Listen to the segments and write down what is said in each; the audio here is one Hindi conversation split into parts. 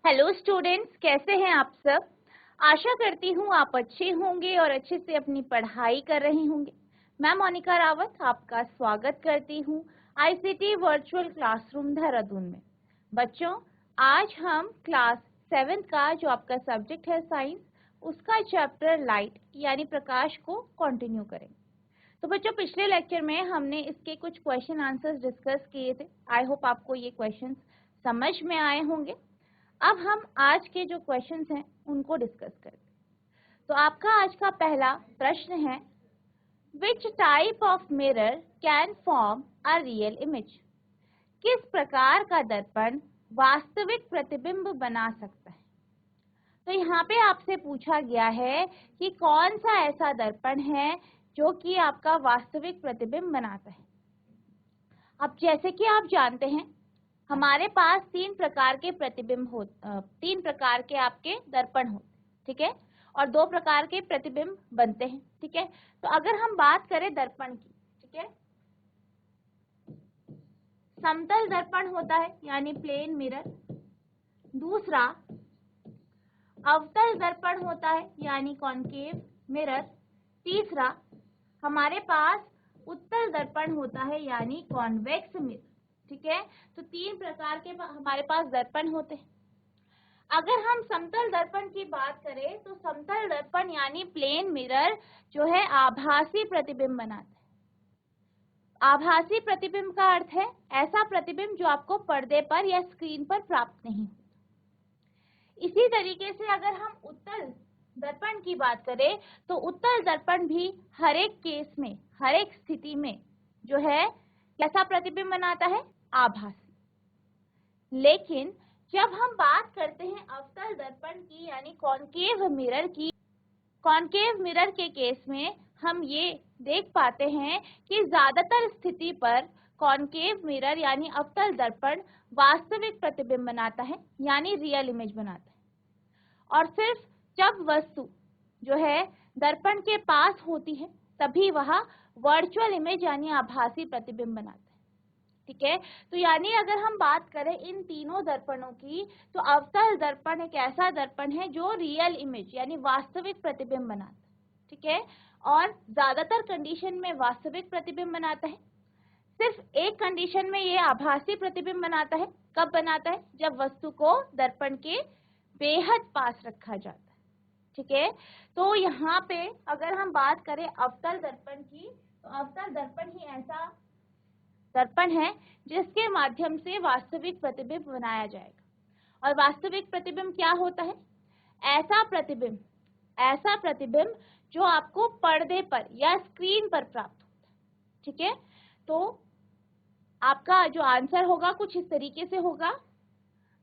हेलो स्टूडेंट्स, कैसे हैं आप सब। आशा करती हूँ आप अच्छे होंगे और अच्छे से अपनी पढ़ाई कर रहे होंगे। मैं मोनिका रावत आपका स्वागत करती हूँ आईसीटी वर्चुअल क्लासरूम देहरादून में। बच्चों, आज हम क्लास 7 का जो आपका सब्जेक्ट है साइंस, उसका चैप्टर लाइट यानी प्रकाश को कंटिन्यू करेंगे। तो बच्चों, पिछले लेक्चर में हमने इसके कुछ क्वेश्चन आंसर्स डिस्कस किए थे। आई होप आपको ये क्वेश्चन समझ में आए होंगे। अब हम आज के जो क्वेश्चंस हैं उनको डिस्कस करेंगे। तो आपका आज का पहला प्रश्न है, which type of mirror can form a real image. किस प्रकार का दर्पण वास्तविक प्रतिबिंब बना सकता है। तो यहाँ पे आपसे पूछा गया है कि कौन सा ऐसा दर्पण है जो कि आपका वास्तविक प्रतिबिंब बनाता है। अब जैसे कि आप जानते हैं, हमारे पास तीन प्रकार के आपके दर्पण होते हैं, ठीक है, और दो प्रकार के प्रतिबिंब बनते हैं, ठीक है। तो अगर हम बात करें दर्पण की, ठीक है, समतल दर्पण होता है यानी प्लेन मिरर। दूसरा अवतल दर्पण होता है यानी कॉनकेव मिरर। तीसरा हमारे पास उत्तल दर्पण होता है यानी कॉन्वेक्स मिरर, ठीक है। तो तीन प्रकार के हमारे पास दर्पण होते हैं। अगर हम समतल दर्पण की बात करें तो समतल दर्पण यानी प्लेन मिरर जो है आभासी प्रतिबिंब बनाता है। आभासी प्रतिबिंब का अर्थ है ऐसा प्रतिबिंब जो आपको पर्दे पर या स्क्रीन पर प्राप्त नहीं होता। इसी तरीके से अगर हम उत्तल दर्पण की बात करें तो उत्तल दर्पण भी हर एक केस में, हर एक स्थिति में जो है कैसा प्रतिबिंब बनाता है, आभासी। लेकिन जब हम बात करते हैं अवतल दर्पण की यानी कॉनकेव मिरर की, कॉनकेव मिरर के केस में हम ये देख पाते हैं कि ज्यादातर स्थिति पर कॉनकेव मिरर यानी अवतल दर्पण वास्तविक प्रतिबिंब बनाता है यानी रियल इमेज बनाता है। और सिर्फ जब वस्तु जो है दर्पण के पास होती है तभी वह वर्चुअल इमेज यानी आभासी प्रतिबिंब बनाता है, ठीक है। तो यानी अगर हम बात करें इन तीनों दर्पणों की, तो अवतल दर्पण एक ऐसा दर्पण है जो रियल इमेज यानी वास्तविक प्रतिबिंब बनाता है, ठीक है, और ज्यादातर कंडीशन में वास्तविक प्रतिबिंब बनाता है। सिर्फ एक कंडीशन में ये आभासी प्रतिबिंब बनाता है। कब बनाता है? जब वस्तु को दर्पण के बेहद पास रखा जाता है, ठीक है। तो यहाँ पे अगर हम बात करें अवतल दर्पण की, तो अवतल दर्पण ही ऐसा दर्पण है जिसके माध्यम से वास्तविक प्रतिबिंब बनाया जाएगा। और वास्तविक प्रतिबिंब क्या होता है? ऐसा प्रतिबिंब जो आपको पर्दे पर या स्क्रीन पर प्राप्त होता है, ठीक है। तो आपका जो आंसर होगा कुछ इस तरीके से होगा,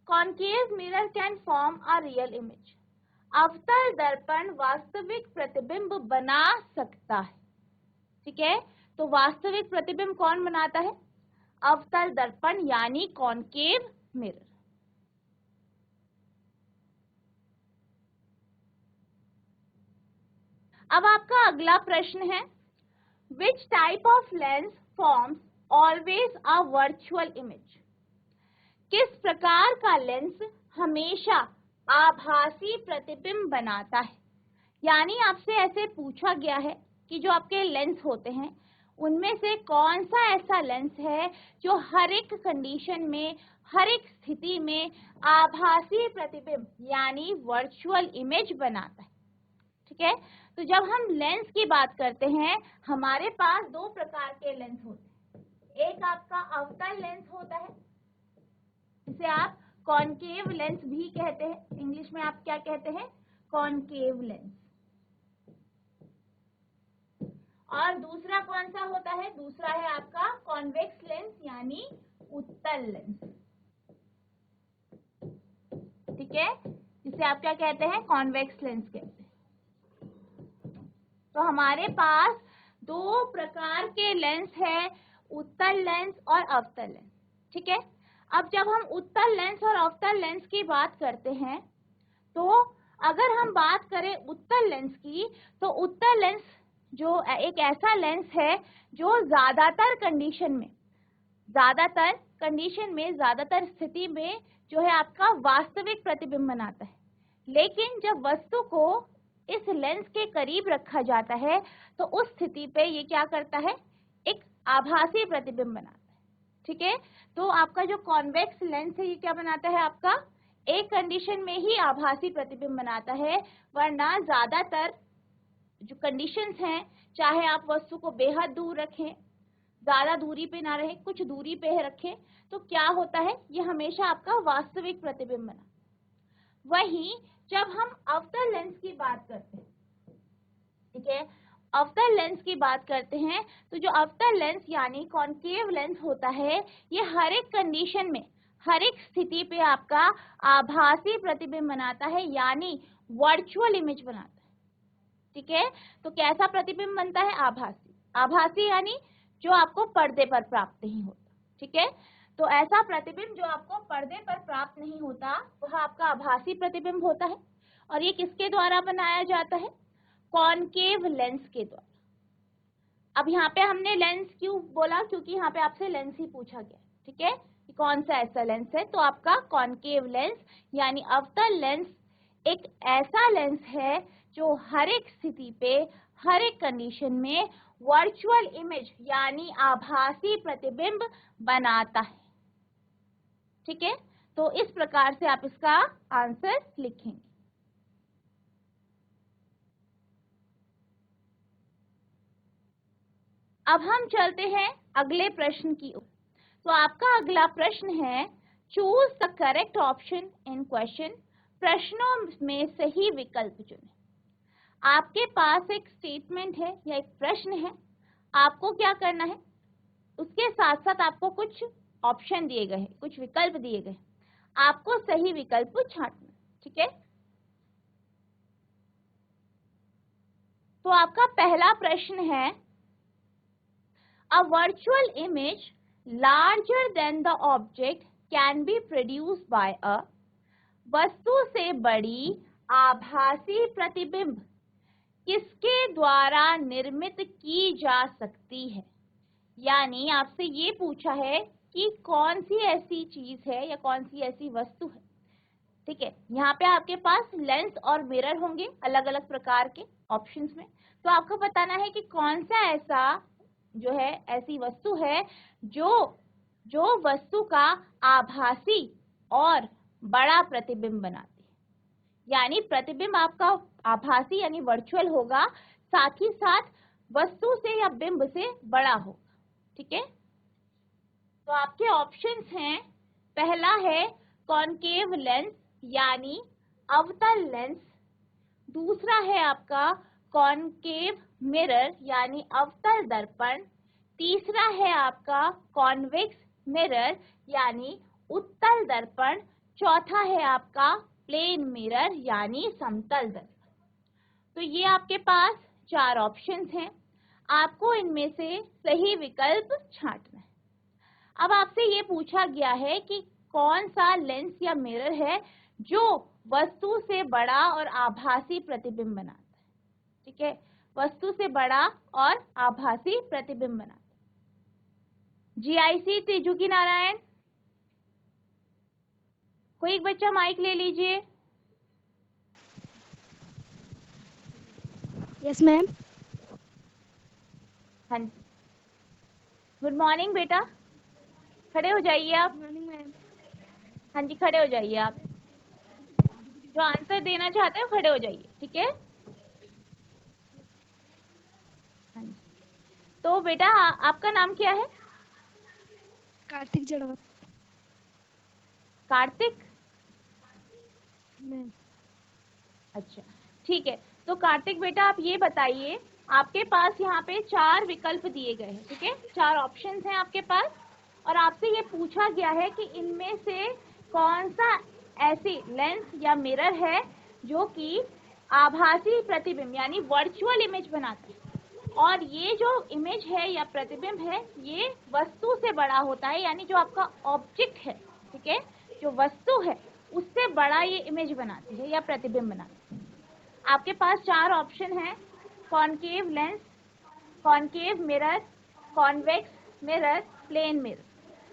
concave mirror can form a real image. अवतल दर्पण वास्तविक प्रतिबिंब बना सकता है, ठीक है। तो वास्तविक प्रतिबिंब कौन बनाता है? अवतल दर्पण यानी कॉनकेव मिरर। अब आपका अगला प्रश्न है, which type of lens forms always a virtual image. किस प्रकार का लेंस हमेशा आभासी प्रतिबिंब बनाता है। यानी आपसे ऐसे पूछा गया है कि जो आपके लेंस होते हैं उनमें से कौन सा ऐसा लेंस है जो हर एक कंडीशन में, हर एक स्थिति में आभासी प्रतिबिंब यानी वर्चुअल इमेज बनाता है, ठीक है। तो जब हम लेंस की बात करते हैं, हमारे पास दो प्रकार के लेंस होते हैं। एक आपका अवतल लेंस होता है, इसे आप कॉनकेव लेंस भी कहते हैं। इंग्लिश में आप क्या कहते हैं? Concave lens. और दूसरा कौन सा होता है? दूसरा है आपका कॉन्वेक्स लेंस यानी उत्तल लेंस, ठीक है, जिसे आप क्या कहते हैं? कॉन्वेक्स लेंस कहते हैं। तो हमारे पास दो प्रकार के लेंस है, उत्तल लेंस और अवतल लेंस, ठीक है। अब जब हम उत्तल लेंस और अवतल लेंस की बात करते हैं, तो अगर हम बात करें उत्तल लेंस की, तो उत्तल लेंस जो एक ऐसा लेंस है जो ज्यादातर कंडीशन में ज्यादातर कंडीशन में, ज्यादातर स्थिति में जो है आपका वास्तविक प्रतिबिंब बनाता है। लेकिन जब वस्तु को इस लेंस के करीब रखा जाता है तो उस स्थिति पे ये क्या करता है, एक आभासी प्रतिबिंब बनाता है। ठीक है, तो आपका जो कॉन्वेक्स लेंस है ये क्या बनाता है, आपका एक कंडीशन में ही आभासी प्रतिबिंब बनाता है, वरना ज्यादातर जो कंडीशंस हैं, चाहे आप वस्तु को बेहद दूर रखें, ज्यादा दूरी पे ना रहे, कुछ दूरी पे रखें, तो क्या होता है, ये हमेशा आपका वास्तविक प्रतिबिंब बना। वहीं जब हम अवतल लेंस की बात करते हैं, ठीक है, अवतल लेंस की बात करते हैं, तो जो अवतल लेंस यानी कॉन्केव लेंस होता है, ये हर एक कंडीशन में, हर एक स्थिति पे आपका आभासी प्रतिबिंब बनाता है, यानी वर्चुअल इमेज बनाता है। ठीक है, तो कैसा प्रतिबिंब बनता है, आभासी। आभासी यानी जो आपको पर्दे पर प्राप्त नहीं होता। ठीक है, तो ऐसा प्रतिबिंब जो आपको पर्दे पर प्राप्त नहीं होता वह आपका आभासी प्रतिबिंब होता है। और ये किसके द्वारा बनाया जाता है, कॉन्केव लेंस के द्वारा। अब यहाँ पे हमने लेंस क्यों बोला, क्योंकि यहाँ पे आपसे लेंस ही पूछा गया। ठीक है, कि कौन सा ऐसा लेंस है, तो आपका कॉन्केव लेंस यानी अवतल लेंस एक ऐसा लेंस है जो हर एक स्थिति पे, हर एक कंडीशन में वर्चुअल इमेज यानी आभासी प्रतिबिंब बनाता है। ठीक है, तो इस प्रकार से आप इसका आंसर लिखेंगे। अब हम चलते हैं अगले प्रश्न की ओर। तो आपका अगला प्रश्न है, choose the correct option in question. प्रश्नों में सही विकल्प चुनें। आपके पास एक स्टेटमेंट है या एक प्रश्न है, आपको क्या करना है, उसके साथ साथ आपको कुछ ऑप्शन दिए गए हैं, कुछ विकल्प दिए गए, आपको सही विकल्प छांटना। ठीक है, तो आपका पहला प्रश्न है, a virtual image larger than the object can be produced by a. वस्तु से बड़ी आभासी प्रतिबिंब किसके द्वारा निर्मित की जा सकती है। यानी आपसे ये पूछा है कि कौन सी ऐसी चीज है या कौन सी ऐसी वस्तु है। ठीक है, यहाँ पे आपके पास लेंस और मिरर होंगे अलग अलग प्रकार के ऑप्शंस में, तो आपको बताना है कि कौन सा ऐसा जो है ऐसी वस्तु है जो वस्तु का आभासी और बड़ा प्रतिबिंब बनाती है। यानी प्रतिबिंब आपका आभासी यानी वर्चुअल होगा, साथ ही साथ वस्तु से या बिंब से बड़ा होगा। ठीक है, तो आपके ऑप्शंस हैं, पहला है कॉन्केव लेंस यानी अवतल लेंस, दूसरा है आपका कॉन्केव मिरर यानी अवतल दर्पण, तीसरा है आपका कॉन्वेक्स मिरर यानी उत्तल दर्पण, चौथा है आपका प्लेन मिरर यानी समतल दर्पण। तो ये आपके पास 4 ऑप्शंस हैं, आपको इनमें से सही विकल्प छांटना है। अब आपसे ये पूछा गया है कि कौन सा लेंस या मिरर है जो वस्तु से बड़ा और आभासी प्रतिबिंब बनाता है। ठीक है, वस्तु से बड़ा और आभासी प्रतिबिंब बनाता है। GIC तेजुकी नारायण, कोई एक बच्चा माइक ले लीजिए। Yes ma'am. हाँ जी, गुड मॉर्निंग बेटा, खड़े हो जाइए आप। Morning ma'am. हाँ जी, खड़े हो जाइए आप, जो आंसर देना चाहते हो खड़े हो जाइए। ठीक है, हाँ जी, तो बेटा आपका नाम क्या है। कार्तिक जड़वा। कार्तिक, मैम। अच्छा ठीक है, तो कार्तिक बेटा आप ये बताइए, आपके पास यहाँ पे 4 विकल्प दिए गए हैं। ठीक है, 4 ऑप्शंस हैं आपके पास, और आपसे ये पूछा गया है कि इनमें से कौन सा ऐसी लेंस या मिरर है जो कि आभासी प्रतिबिंब यानी वर्चुअल इमेज बनाता है, और ये जो इमेज है या प्रतिबिंब है ये वस्तु से बड़ा होता है, यानी जो आपका ऑब्जेक्ट है, ठीक है, जो वस्तु है उससे बड़ा ये इमेज बनाती है या प्रतिबिंब बनाती है। आपके पास 4 ऑप्शन है, concave lens, concave mirror, convex mirror, plane mirror.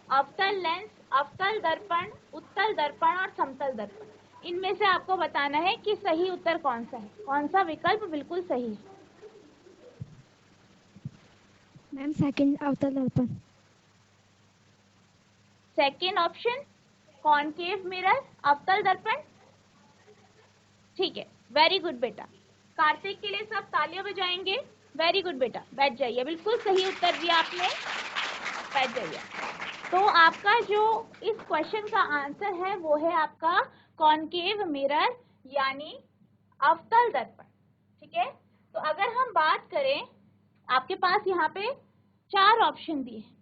अवतल लेंस, अवतल दर्पण, उत्तल दर्पण और समतल दर्पण। इनमें से आपको बताना है कि सही उत्तर कौन सा है, कौन सा विकल्प बिल्कुल सही है। मैम सेकंड अवतल दर्पण। सेकेंड ऑप्शन कॉनकेव मिरर, अवतल दर्पण। ठीक है, वेरी गुड बेटा। कार्तिक के लिए सब तालियां बजाएंगे। वेरी गुड बेटा, बैठ जाइए, बिल्कुल सही उत्तर दिया आपने, बैठ जाइए। तो आपका जो इस क्वेश्चन का आंसर है वो है आपका कॉनकेव मिरर यानी अवतल दर्पण। ठीक है, तो अगर हम बात करें, आपके पास यहाँ पे 4 ऑप्शन दिए हैं।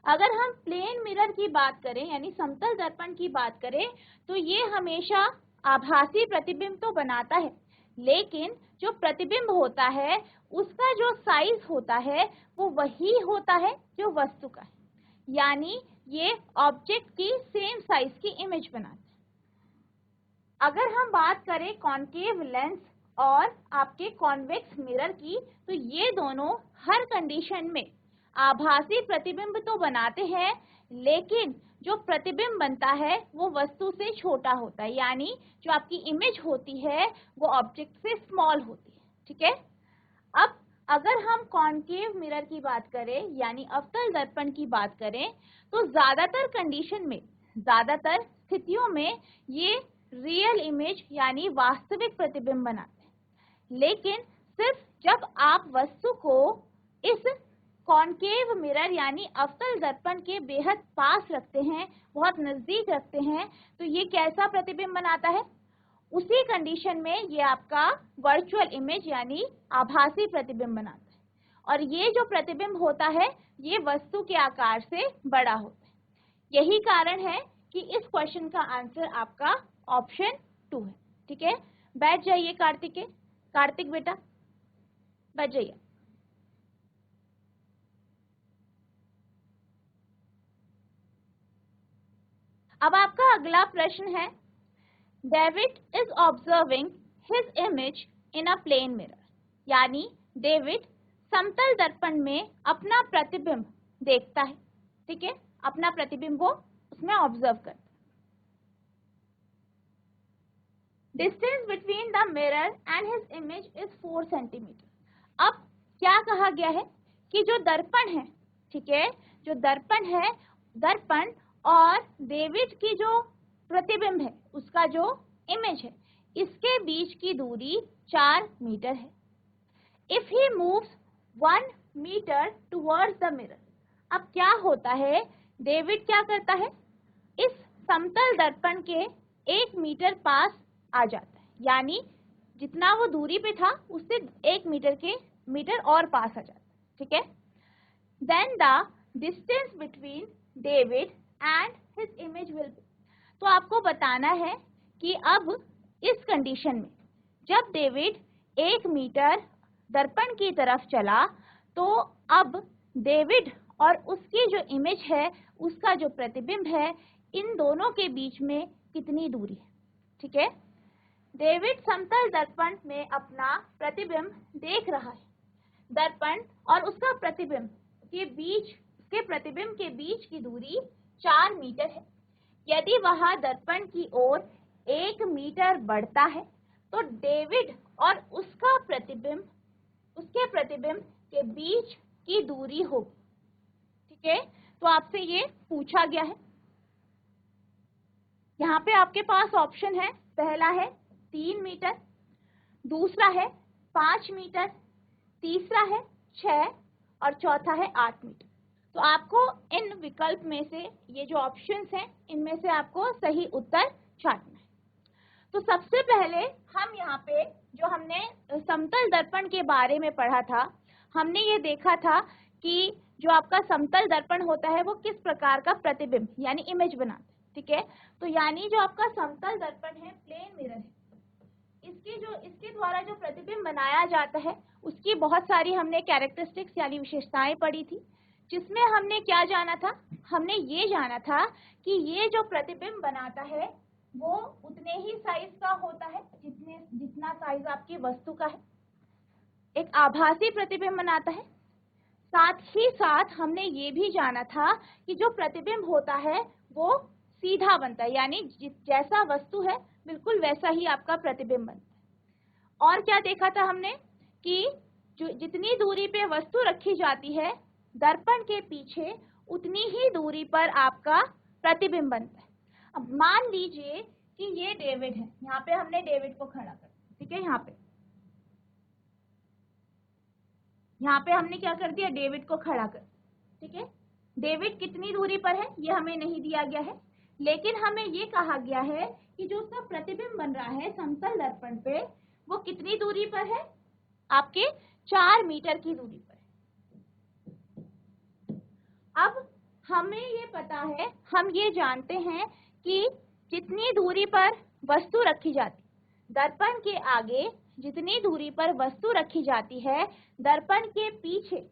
अगर हम प्लेन मिरर की बात करें यानी समतल दर्पण की बात करें तो ये हमेशा आभासी प्रतिबिंब तो बनाता है, लेकिन जो प्रतिबिंब होता है उसका जो साइज होता है वो वही होता है जो वस्तु का है, यानी ये ऑब्जेक्ट की सेम साइज की इमेज बनाता है। अगर हम बात करें कॉनकेव लेंस और आपके कॉन्वेक्स मिरर की, तो ये दोनों हर कंडीशन में आभासी प्रतिबिंब तो बनाते हैं, लेकिन जो प्रतिबिंब बनता है वो वस्तु से छोटा होता है, यानी जो आपकी इमेज होती है वो ऑब्जेक्ट से स्मॉल होती है। ठीक है, अब अगर हम कॉनकेव मिरर की बात करें यानी अवतल दर्पण की बात करें तो ज्यादातर कंडीशन में, ज्यादातर स्थितियों में ये रियल इमेज यानी वास्तविक प्रतिबिंब बनाते हैं, लेकिन सिर्फ जब आप वस्तु को इस कॉनकेव मिरर यानी अवतल दर्पण के बेहद पास रखते हैं, बहुत नजदीक रखते हैं, तो ये कैसा प्रतिबिंब बनाता है, उसी कंडीशन में ये आपका वर्चुअल इमेज यानी आभासी प्रतिबिंब बनाता है। और ये जो प्रतिबिंब होता है ये वस्तु के आकार से बड़ा होता है। यही कारण है कि इस क्वेश्चन का आंसर आपका ऑप्शन 2 है। ठीक है, बैठ जाइए कार्तिक बेटा, बैठ जाइए। अब आपका अगला प्रश्न है, David is observing his image in a plane mirror, यानी डेविड समतल दर्पण में अपना प्रतिबिंब देखता है। ठीक है, अपना प्रतिबिंब वो उसमें ऑब्जर्व करता है। Distance between the mirror and his image is 4 centimetre. अब क्या कहा गया है कि जो दर्पण है, ठीक है, जो दर्पण है, दर्पण और डेविड की जो प्रतिबिंब है उसका जो इमेज है, इसके बीच की दूरी 4 मीटर है। If he moves 1 meter towards the mirror, अब क्या होता है, डेविड क्या करता है, इस समतल दर्पण के 1 मीटर पास आ जाता है, यानी जितना वो दूरी पे था उससे 1 मीटर और पास आ जाता है। ठीक है, then the distance between David and his image will be, तो आपको बताना है कि अब इस कंडीशन में जब डेविड 1 मीटर दर्पण की तरफ चला तो अब डेविड और उसकी जो इमेज है, उसका जो प्रतिबिंब है, इन दोनों के बीच में कितनी दूरी है। ठीक है, डेविड समतल दर्पण में अपना प्रतिबिंब देख रहा है। दर्पण और उसका प्रतिबिंब के बीच की दूरी 4 मीटर है। यदि वह दर्पण की ओर 1 मीटर बढ़ता है तो डेविड और उसके प्रतिबिंब के बीच की दूरी होगी। ठीक है, तो आपसे ये पूछा गया है। यहाँ पे आपके पास ऑप्शन है, पहला है 3 मीटर, दूसरा है 5 मीटर, तीसरा है 6 और चौथा है 8 मीटर। तो आपको इन विकल्प में से ये जो ऑप्शंस हैं इनमें से आपको सही उत्तर छांटना है। तो सबसे पहले हम यहाँ पे जो हमने समतल दर्पण के बारे में पढ़ा था, हमने ये देखा था कि जो आपका समतल दर्पण होता है वो किस प्रकार का प्रतिबिंब यानी इमेज बनाता है। ठीक है, तो यानी जो आपका समतल दर्पण है, प्लेन मिरर है, इसके द्वारा जो प्रतिबिंब बनाया जाता है उसकी बहुत सारी हमने कैरेक्टरिस्टिक्स यानी विशेषताएं पढ़ी थी, जिसमें हमने क्या जाना था, हमने ये जाना था कि ये जो प्रतिबिंब बनाता है वो उतने ही साइज का होता है जितना साइज आपकी वस्तु का है। एक आभासी प्रतिबिंब बनाता है। साथ ही साथ हमने ये भी जाना था कि जो प्रतिबिंब होता है वो सीधा बनता है, यानी जैसा वस्तु है बिल्कुल वैसा ही आपका प्रतिबिंब बनता है। और क्या देखा था हमने कि जो जितनी दूरी पे वस्तु रखी जाती है दर्पण के पीछे उतनी ही दूरी पर आपका प्रतिबिंब बनता है। अब मान लीजिए कि ये डेविड है, यहाँ पे हमने डेविड को खड़ा कर, ठीक है, यहाँ पे हमने क्या कर दिया, डेविड को खड़ा कर, ठीक है। डेविड कितनी दूरी पर है ये हमें नहीं दिया गया है, लेकिन हमें ये कहा गया है कि जो उसका प्रतिबिंब बन रहा है समतल दर्पण पे वो कितनी दूरी पर है, आपके 4 मीटर की दूरी पर है। अब हमें ये पता है, हम ये जानते हैं कि जितनी दूरी पर वस्तु रखी जाती, दर्पण के आगे जितनी दूरी पर वस्तु रखी जाती है दर्पण के पीछे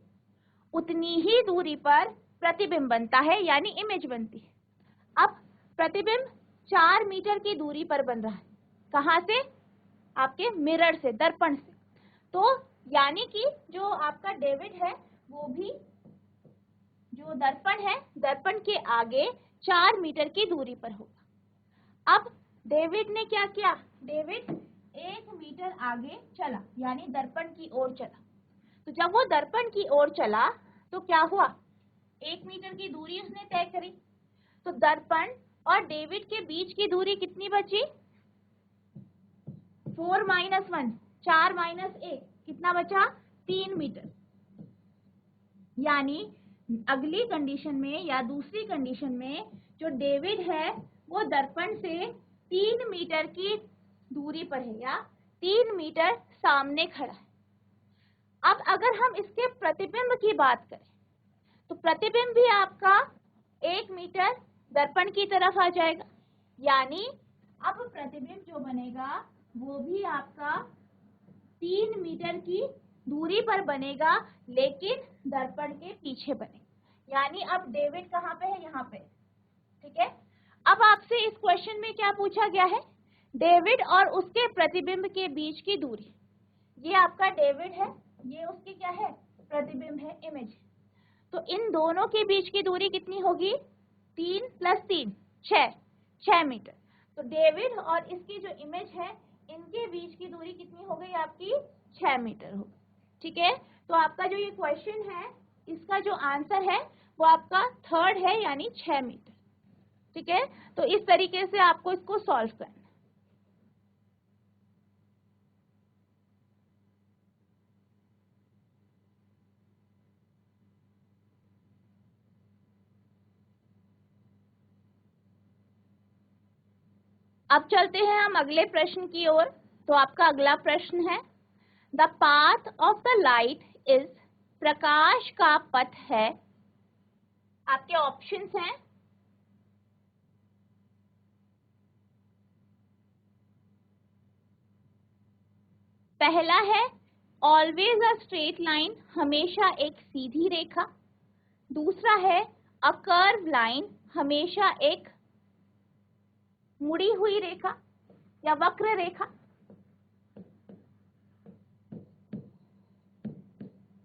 उतनी ही दूरी पर प्रतिबिंब बनता है, यानी इमेज बनती है। अब प्रतिबिंब 4 मीटर की दूरी पर बन रहा है, कहाँ से, आपके मिरर से, दर्पण से। तो यानी कि जो आपका डेविड है वो भी जो दर्पण है दर्पण के आगे 4 मीटर की दूरी पर होगा। अब डेविड ने क्या किया, डेविड 1 मीटर आगे चला, यानी दर्पण की ओर चला। तो जब वो दर्पण की ओर चला तो क्या हुआ, 1 मीटर की दूरी उसने तय करी, तो दर्पण और डेविड के बीच की दूरी कितनी बची, 4 - 1, 4 - 1 कितना बचा, 3 मीटर। यानी अगली कंडीशन में या दूसरी कंडीशन में जो डेविड है वो दर्पण से 3 मीटर की दूरी पर है या 3 मीटर सामने खड़ा है। अब अगर हम इसके प्रतिबिंब की बात करें तो प्रतिबिंब भी आपका 1 मीटर दर्पण की तरफ आ जाएगा, यानी अब प्रतिबिंब जो बनेगा वो भी आपका 3 मीटर की दूरी पर बनेगा, लेकिन दर्पण के पीछे बनेगा। यानी अब डेविड कहाँ पे है, यहाँ पे, ठीक है। अब आपसे इस क्वेश्चन में क्या पूछा गया है, डेविड और उसके प्रतिबिंब के बीच की दूरी। ये आपका डेविड है, ये उसकी क्या है, प्रतिबिंब है, इमेज। तो इन दोनों के बीच की दूरी कितनी होगी, 3 + 3 6 मीटर। तो डेविड और इसकी जो इमेज है इनके बीच की दूरी कितनी हो गई आपकी, 6 मीटर होगी, ठीक है। तो आपका जो ये क्वेश्चन है इसका जो आंसर है वो आपका 3rd है, यानी 6 मीटर, ठीक है। तो इस तरीके से आपको इसको सॉल्व करना। अब चलते हैं हम अगले प्रश्न की ओर। तो आपका अगला प्रश्न है, the path of the light is, प्रकाश का पथ है, आपके ऑप्शंस हैं, पहला है ऑलवेज अ स्ट्रेट लाइन, हमेशा एक सीधी रेखा। दूसरा है अ कर्व लाइन, हमेशा एक मुड़ी हुई रेखा या वक्र रेखा।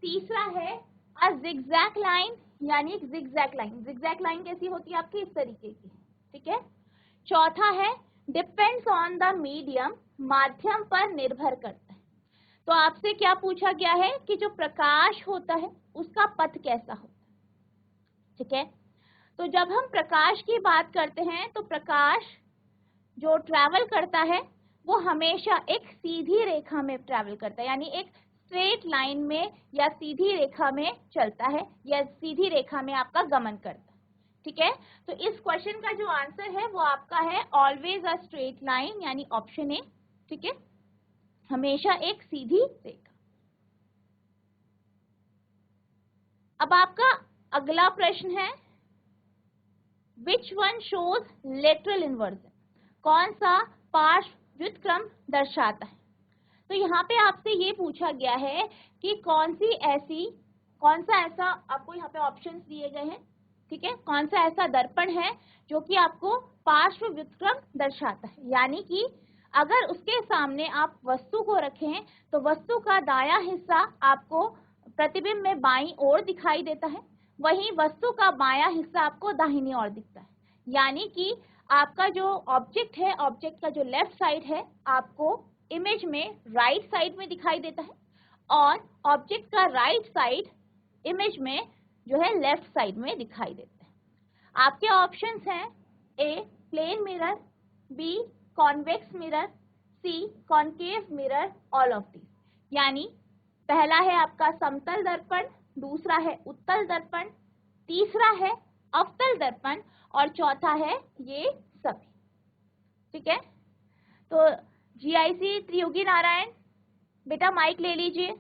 तीसरा है अ जिगजैग लाइन, यानी एक जिगजैग लाइन। जिगजैग लाइन कैसी होती है आपकी, इस तरीके की, ठीक है। चौथा है डिपेंड्स ऑन द मीडियम, माध्यम पर निर्भर करता है। तो आपसे क्या पूछा गया है कि जो प्रकाश होता है उसका पथ कैसा होता है, ठीक है। तो जब हम प्रकाश की बात करते हैं तो प्रकाश जो ट्रैवल करता है वो हमेशा एक सीधी रेखा में ट्रैवल करता है, यानी एक स्ट्रेट लाइन में या सीधी रेखा में चलता है या सीधी रेखा में आपका गमन करता है, ठीक है। तो इस क्वेश्चन का जो आंसर है वो आपका है ऑलवेज अ स्ट्रेट लाइन, यानी ऑप्शन ए, ठीक है, हमेशा एक सीधी रेखा। अब आपका अगला प्रश्न है, which one shows lateral inversion, कौन सा पार्श्व व्युत्क्रम दर्शाता है। तो यहाँ पे आपसे ये पूछा गया है कि कौन सा ऐसा, आपको यहाँ पे ऑप्शंस दिए गए हैं, ठीक है, कौन सा ऐसा दर्पण है जो कि आपको पार्श्व व्युत्क्रम दर्शाता है। यानी कि अगर उसके सामने आप वस्तु को रखें तो वस्तु का दायां हिस्सा आपको प्रतिबिंब में बाईं ओर दिखाई देता है, वहीं वस्तु का बायां हिस्सा आपको दाहिनी ओर दिखता है। यानी कि आपका जो ऑब्जेक्ट है, ऑब्जेक्ट का जो लेफ्ट साइड है आपको इमेज में राइट साइड में दिखाई देता है, और ऑब्जेक्ट का राइट साइड इमेज में जो है लेफ्ट साइड में दिखाई देता है। आपके ऑप्शंस हैं A plane mirror, B convex mirror, C concave mirror, all of these. यानी पहला है आपका समतल दर्पण, दूसरा है उत्तल दर्पण, तीसरा है अवतल दर्पण, और चौथा है ये सभी। ठीक है, तो जीआईसी त्रियोगी नारायण बेटा माइक ले लीजिए।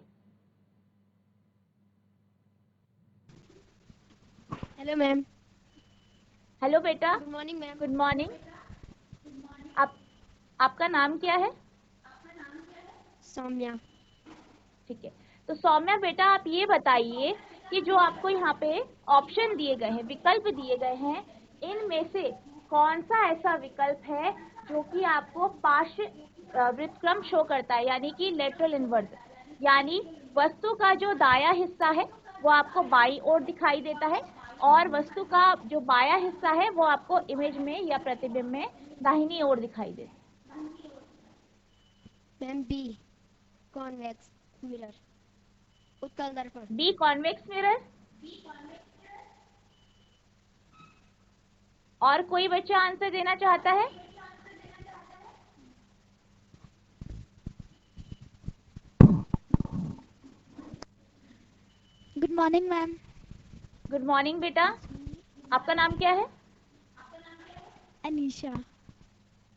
Hello ma'am. हेलो बेटा। Good morning ma'am. Good morning. आपका नाम क्या है? सौम्या। ठीक है, तो सौम्या बेटा आप ये बताइए कि जो आपको यहाँ पे ऑप्शन दिए गए हैं, विकल्प दिए गए हैं, इनमें से कौन सा ऐसा विकल्प है जो कि आपको पार्श्व व्युत्क्रम शो करता है, यानी कि लेटरल इन्वर्जन। यानी वस्तु का जो दायां हिस्सा है वो आपको बाईं ओर दिखाई देता है, और वस्तु का जो बायां हिस्सा है वो आपको इमेज में या प्रतिबिंब में दाहिनी ओर दिखाई देता है। मैम बी कॉन्वेक्स मिरर, उत्तल दर्पण। B convex mirror. और कोई बच्चा आंसर देना चाहता है? Good morning ma'am. Good morning बेटा, आपका नाम क्या है? अनीशा।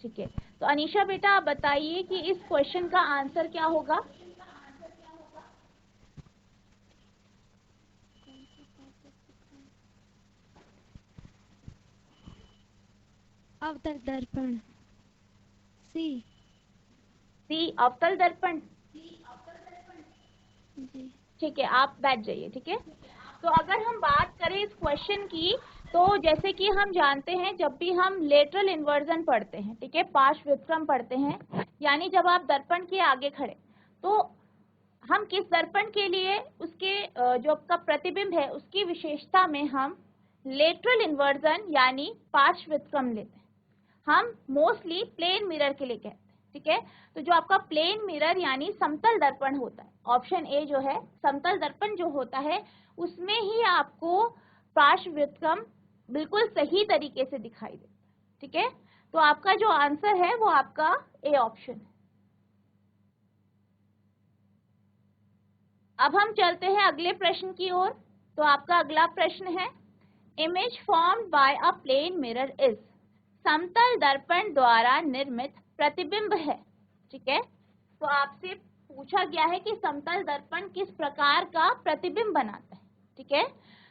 ठीक है, तो अनीशा बेटा आप बताइए कि इस क्वेश्चन का आंसर क्या होगा? अवतल दर्पण, सी। सी अवतल दर्पण। जी। ठीक है, आप बैठ जाइए। ठीक है, तो अगर हम बात करें इस क्वेश्चन की, तो जैसे कि हम जानते हैं जब भी हम लेटरल इन्वर्जन पढ़ते हैं, ठीक है, पार्श्व व्युत्क्रम पढ़ते हैं, यानी जब आप दर्पण के आगे खड़े, तो हम किस दर्पण के लिए उसके जो आपका प्रतिबिंब है उसकी विशेषता में हम लेटरल इन्वर्जन यानी पार्श्व व्युत्क्रम लेते हैं। हम मोस्टली प्लेन मिरर के लिए कहते हैं। ठीक है, तो जो आपका प्लेन मिरर यानी समतल दर्पण होता है, ऑप्शन ए जो है समतल दर्पण जो होता है, उसमें ही आपको पार्श्व व्युत्क्रम बिल्कुल सही तरीके से दिखाई देता है। ठीक है, तो आपका जो आंसर है वो आपका ए ऑप्शन है। अब हम चलते हैं अगले प्रश्न की ओर। तो आपका अगला प्रश्न है, image formed by a plane mirror is, समतल दर्पण द्वारा निर्मित प्रतिबिंब है। ठीक है, तो आपसे पूछा गया है कि समतल दर्पण किस प्रकार का प्रतिबिंब बनाता है। ठीक है,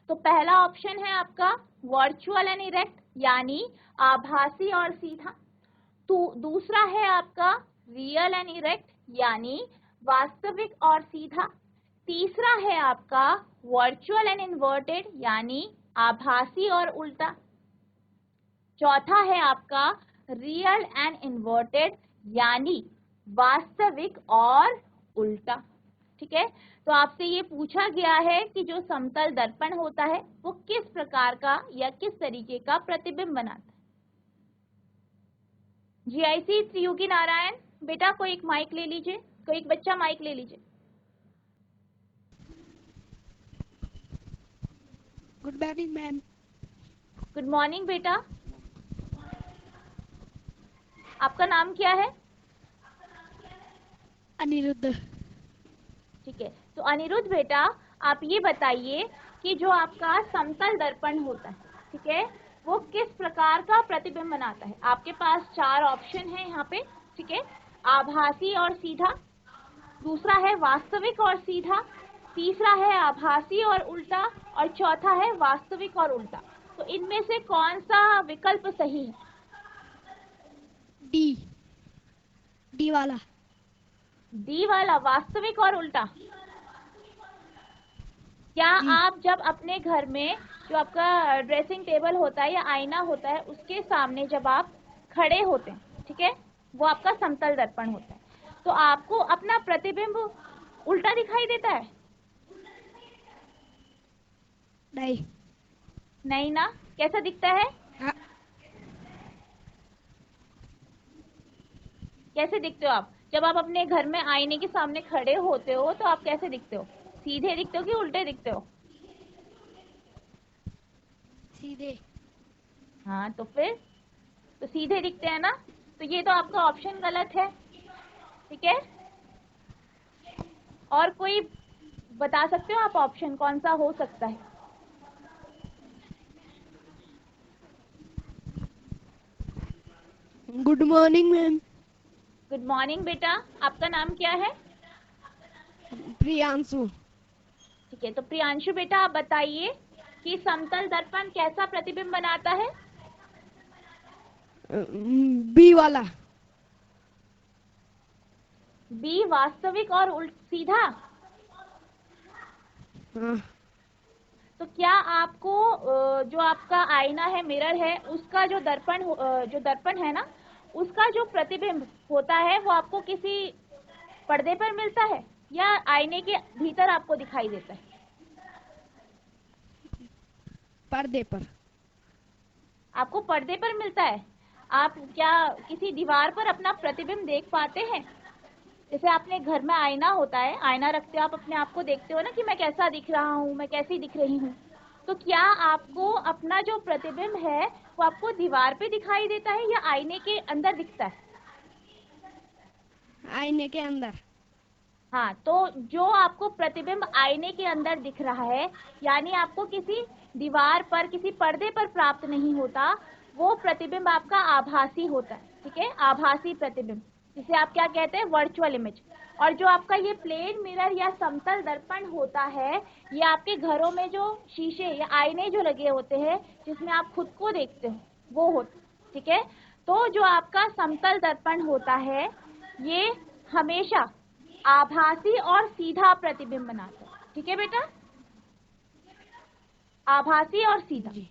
तो पहला ऑप्शन है आपका वर्चुअल एंड इरेक्ट यानी आभासी और सीधा, तो दूसरा है आपका रियल एंड इरेक्ट यानी वास्तविक और सीधा, तीसरा है आपका वर्चुअल एंड इन्वर्टेड यानी आभासी और उल्टा, चौथा है आपका रियल एंड इन्वर्टेड यानी वास्तविक और उल्टा। ठीक है, तो आपसे ये पूछा गया है कि जो समतल दर्पण होता है वो किस प्रकार का या किस तरीके का प्रतिबिंब बनाता है। जीआईसी त्रियोगी नारायण बेटा कोई एक माइक ले लीजिए, कोई एक बच्चा माइक ले लीजिए। Good morning ma'am. Good morning बेटा, आपका नाम क्या है? अनिरुद्ध। ठीक है, तो अनिरुद्ध बेटा आप ये बताइए कि जो आपका समतल दर्पण होता है, ठीक है, वो किस प्रकार का प्रतिबिंब बनाता है। आपके पास चार ऑप्शन है यहाँ पे। ठीक है, आभासी और सीधा, दूसरा है वास्तविक और सीधा, तीसरा है आभासी और उल्टा, और चौथा है वास्तविक और उल्टा। तो इनमें से कौन सा विकल्प सही है? डी, डी वाला। डी वाला वास्तविक और उल्टा। क्या जी। आप जब अपने घर में जो आपका ड्रेसिंग टेबल होता है या आईना होता है उसके सामने जब आप खड़े होते हैं, ठीक है, वो आपका समतल दर्पण होता है, तो आपको अपना प्रतिबिंब उल्टा दिखाई देता है? नहीं। नहीं ना, कैसा दिखता है? हाँ, कैसे दिखते हो आप? जब आप अपने घर में आईने के सामने खड़े होते हो तो आप कैसे दिखते हो? सीधे दिखते हो कि उल्टे दिखते हो? सीधे। हाँ तो फिर, तो सीधे दिखते हैं ना, तो ये तो आपका ऑप्शन गलत है। ठीक है, और कोई बता सकते हो आप ऑप्शन कौन सा हो सकता है? Good morning ma'am. Good morning बेटा, आपका नाम क्या है? प्रियांशु। ठीक है, तो प्रियांशु बेटा आप बताइए कि समतल दर्पण कैसा प्रतिबिंब बनाता है? बी वाला। बी वास्तविक और उल्ट सीधा? हाँ। तो क्या आपको जो आपका आईना है, मिरर है, उसका जो जो दर्पण है ना, उसका जो प्रतिबिंब होता है वो आपको किसी पर्दे पर मिलता है या आईने के भीतर आपको दिखाई देता है? पर्दे पर। आपको पर्दे पर मिलता है। आप क्या किसी दीवार पर अपना प्रतिबिंब देख पाते हैं? जैसे आपने घर में आईना होता है, आईना रखते हो, आप अपने आप को देखते हो ना कि मैं कैसा दिख रहा हूँ, मैं कैसी दिख रही हूँ। तो क्या आपको अपना जो प्रतिबिंब है वो आपको दीवार पे दिखाई देता है या आईने के अंदर दिखता है? आईने के अंदर। हाँ, तो जो आपको प्रतिबिंब आईने के अंदर दिख रहा है, यानी आपको किसी दीवार पर, किसी पर्दे पर प्राप्त नहीं होता, वो प्रतिबिंब आपका आभासी होता है। ठीक है, आभासी प्रतिबिंब, जिसे आप क्या कहते हैं, वर्चुअल इमेज। और जो आपका ये प्लेन मिरर या समतल दर्पण होता है, ये आपके घरों में जो शीशे या आईने जो लगे होते हैं, जिसमें आप खुद को देखते हो, वो होता है। ठीक है, तो जो आपका समतल दर्पण होता है, ये हमेशा आभासी और सीधा प्रतिबिंब बनाता है। ठीक है बेटा, आभासी और सीधा। जी।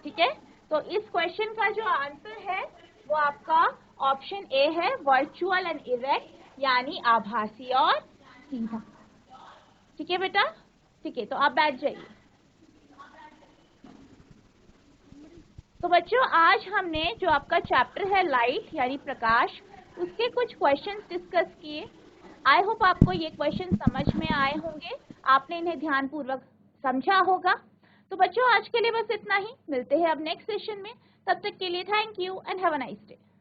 ठीक है, तो इस क्वेश्चन का जो आंसर है वो आपका ऑप्शन ए है, वर्चुअल एंड इरेक्ट, यानी आभासी और सीधा। ठीक है बेटा, ठीक है, तो आप बैठ जाइए। तो बच्चों, आज हमने जो आपका चैप्टर है लाइट यानी प्रकाश, उसके कुछ क्वेश्चंस डिस्कस किए। आई होप आपको ये क्वेश्चन समझ में आए होंगे, आपने इन्हें ध्यान पूर्वक समझा होगा। तो बच्चों, आज के लिए बस इतना ही, मिलते हैं अब नेक्स्ट सेशन में। तब तक के लिए thank you and have a nice day.